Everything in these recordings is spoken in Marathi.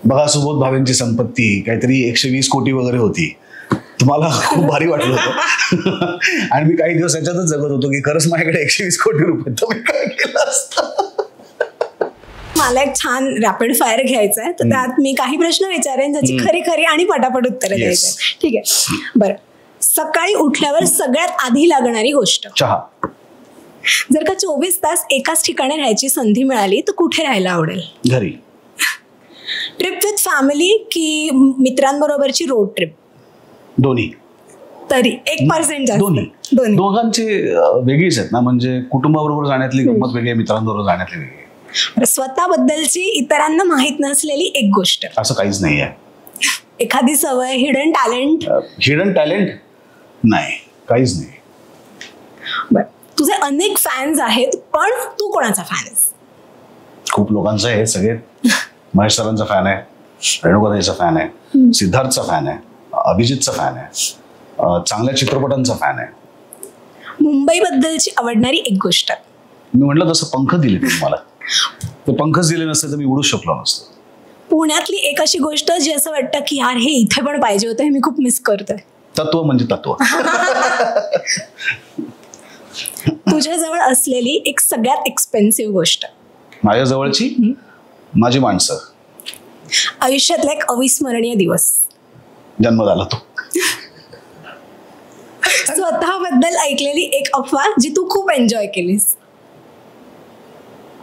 बघा सुबोध भावेंची संपत्ती काहीतरी 120 कोटी वगैरे होती. तुम्हाला खूप भारी वाटलं होतं आणि मी काही दिवस याच्यातच जगत होतो की खरंच माझ्याकडे 120 कोटी रुपये तर मी काय केलं असतं. मला एक छान रॅपिड फायर घ्यायचा आहे, तर त्यात मी काही प्रश्न विचारेन ज्याची खरी खरी आणि पटापट उत्तरं द्यायची. ठीक आहे, बरं. सकाळी उठल्यावर सगळ्यात आधी लागणारी गोष्ट? चहा. जर का 24 तास एकाच ठिकाणी राहायची संधी मिळाली तर कुठे राहायला आवडेल? घरी. ट्रिप विथ फॅमिली की मित्रांबरोबरची रोड ट्रिप? दोन्ही. तरी 1% जास्त? दोन्ही. दोघांचे वेगळीच आहेत ना, म्हणजे कुटुंबाबरोबर जाण्यातली गंमत वेगळी, मित्रांबरोबर जाण्यातली वेगळी. स्वतःबद्दलची इतरांना माहित नसलेली एक गोष्ट? असं काहीच नाही आहे. एखादी सवय, हिडन टॅलेंट? हिडन टॅलेंट नाही, काहीच नाही. बर, तुझे अनेक फॅन्स आहेत, पण तू कोणाचा फॅन आहेस? खूप लोकांचा आहे. सगळे महेश सरांचा फॅन आहे, रेणुकाताईचा फॅन आहे, सिद्धार्थचा फॅन आहे, अभिजितचा फॅन आहे, चांगल्या चित्रपटांचा फॅन आहे. मुंबई बद्दलची आवडणारी एक गोष्ट? मी म्हटलं तसं पंख दिले तुम्हाला, ते पंखच दिले नसते तर मी उडूच शकलो नसतो. पुण्यातली एक अशी गोष्ट जी असं वाटतं की यार हे इथे पण पाहिजे होतं, हे मी खूप मिस करतोय? तत्व म्हणजे तत्व. तुझ्या जवळ असलेली एक सगळ्यात एक्सपेन्सिव्ह गोष्ट? माझ्या जवळची माझी माणसं. आयुष्यातला एक अविस्मरणीय दिवस? जन्म झाला तो. स्वतःबद्दल ऐकलेली एक अफवा जी तू खूप एन्जॉय केलीस?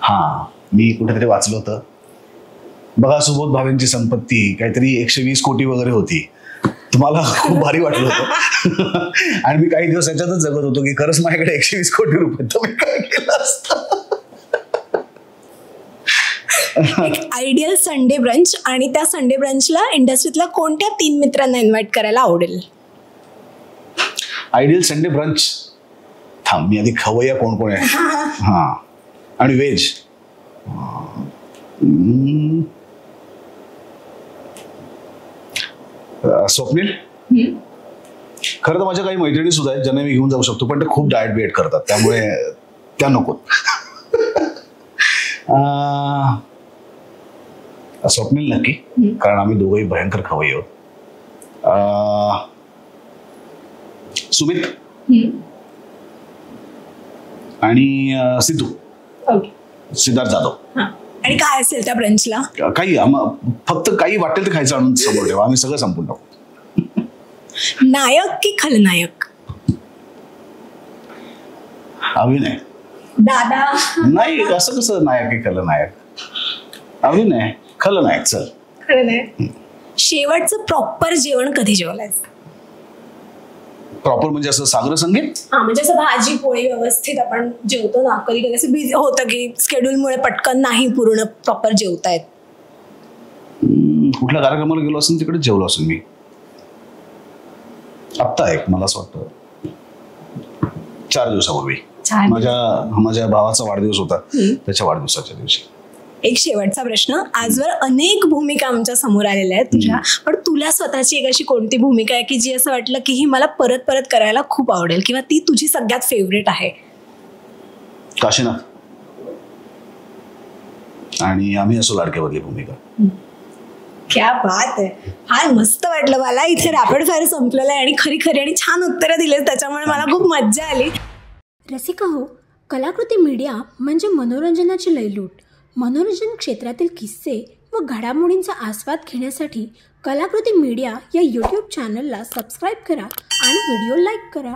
हा, मी कुठेतरी वाचलं होतं, बघा सुबोध भावेंची संपत्ती काहीतरी 120 कोटी वगैरे होती. तुम्हाला खूप भारी वाटलं होतं आणि मी काही दिवस याच्यातच जगत होतो की खरंच माझ्याकडे 120 कोटी रुपये तर मी काय केलं असतं. आयडियल संडे ब्रंच आणि त्या संडे ब्रंचला इंडस्ट्रीतल्या कोणत्या 3 मित्रांना इन्व्हाइट करायला आवडेल? आयडियल संडे ब्रंच, थांब मी आधी खवय्या कोण कोण आहे. हा, आणि व्हेज स्वप्नील. खरं तर माझ्या काही मैत्रिणी सुद्धा आहेत ज्यांना मी घेऊन जाऊ शकतो, पण ते खूप डाएट बिएट करतात, त्यामुळे त्या नको. स्वप्नील नक्की, कारण आम्ही दोघंही भयंकर खवय्ये आहोत. सुमित आणि सिद्धू, सिद्धार्थ जाधव. आणि काय असेल त्या ब्रंचला? काही फक्त काही वाटेल ते खायचं आणून समोर ठेवा, आम्ही सगळं संपून टाकू. नायक की खलनायक? अभिनय. दादा नाही, असं कसं नायक की खलनायक? अभिनय, खलनायक. चल, खलनायक. शेवटचं प्रॉपर जेवण कधी जेवलायस? प्रॉपर म्हणजे असं सागर संगीत? हा, म्हणजे असं भाजी पोळी व्यवस्थित आपण जेवतो ना, कधी कधी असं बिझी होतं की स्केड्यूलमुळे पटकन नाही पूर्ण प्रॉपर जेवतायत. कुठल्या कार्यक्रमाला गेलो असेल तिकडे जेवलो असेल मी. आत्ता एक मला असं वाटतं 4 दिवसापूर्वी माझ्या भावाचा वाढदिवस होता, त्याच्या वाढदिवसाच्या दिवशी. एक शेवटचा प्रश्न. आजवर अनेक भूमिका आमच्या समोर आलेल्या आहेत तुझ्या, पण तुला स्वतःची एक अशी कोणती भूमिका आहे की जी असं वाटलं की ही मला परत परत करायला खूप आवडेल किंवा ती तुझी सगळ्यात फेवरेट आहे? काशीनाथ. आणि आम्ही असो लाडक्यामधली भूमिका. क्या बात आहे. फार मस्त वाटलं मला. इथे रॅपिड फायर संपलेलं आहे आणि खरी खरी आणि छान उत्तरं दिलीस, त्याच्यामुळे मला खूप मज्जा आली. रसिका हो, कलाकृती मीडिया म्हणजे मनोरंजनाची लयलूट. मनोरंजन क्षेत्रातील किस्से व घडामोडींचा आस्वाद घेण्यासाठी कलाकृती मीडिया या यूट्यूब चॅनलला सबस्क्राईब करा आणि व्हिडिओ लाईक करा.